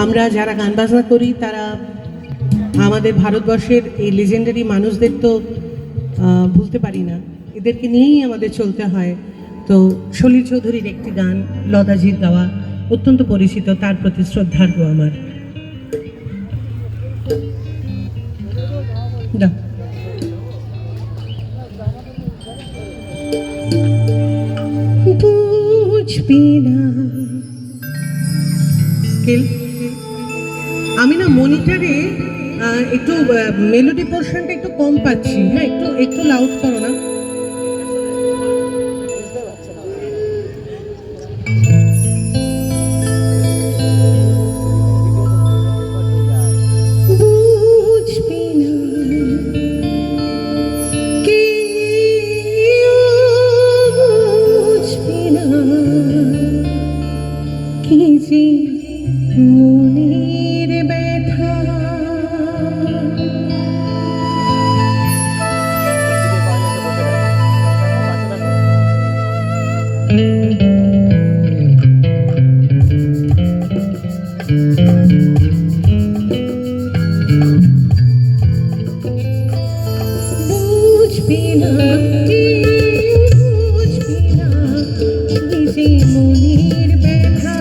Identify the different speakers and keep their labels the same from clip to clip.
Speaker 1: আমরা যারা গান বাজনা করি তারা আমাদের ভারতবর্ষের এই লেজেন্ডারি মানুষদের তো ভুলতে পারি না, এদেরকে নিয়েই আমাদের চলতে হয়। তো সলিল চৌধুরীর একটি গান লতাজির গাওয়া অত্যন্ত পরিচিত, তার প্রতি শ্রদ্ধার্ঘ আমার। বুঝবি না স্কেল, আমি না মনিটরে একটু মেলোডি পোর্শনটা একটু কম পাচ্ছি। হ্যাঁ, একটু একটু লাউড করো না। মনের ব্যথা বুঝবি না, বুঝবি না কি যে মনের ব্যথা।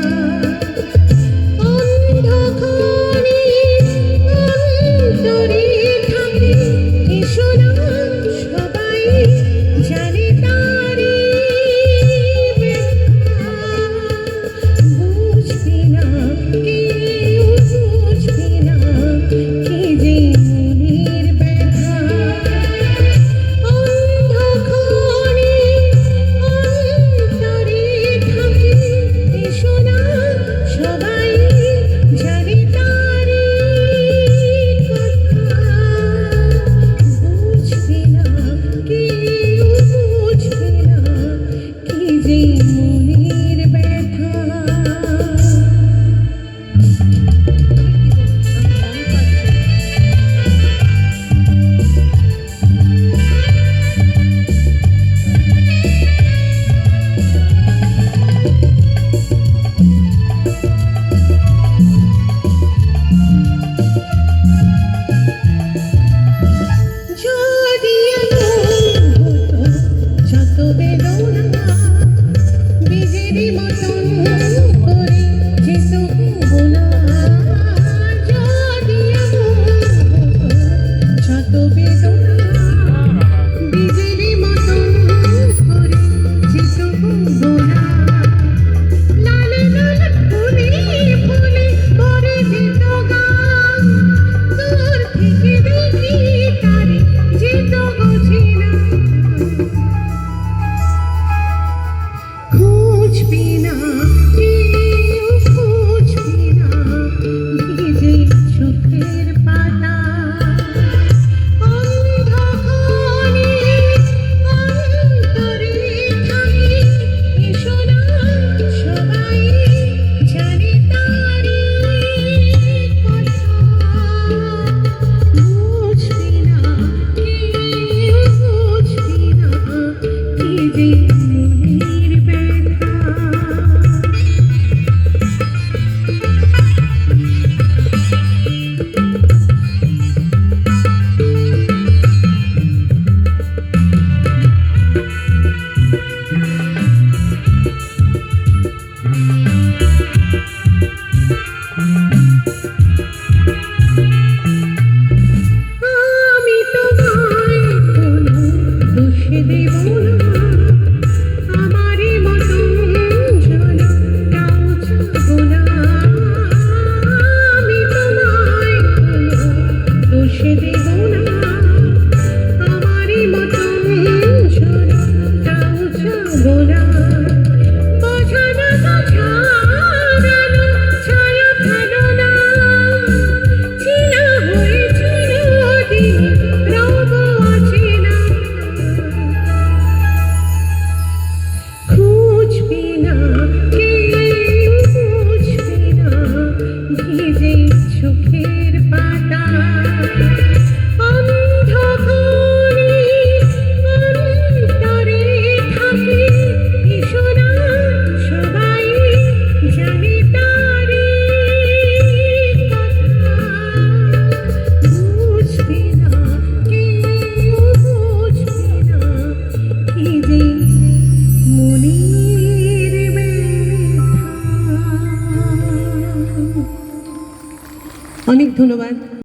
Speaker 1: যে মনের ব্যথা। অনেক ধন্যবাদ।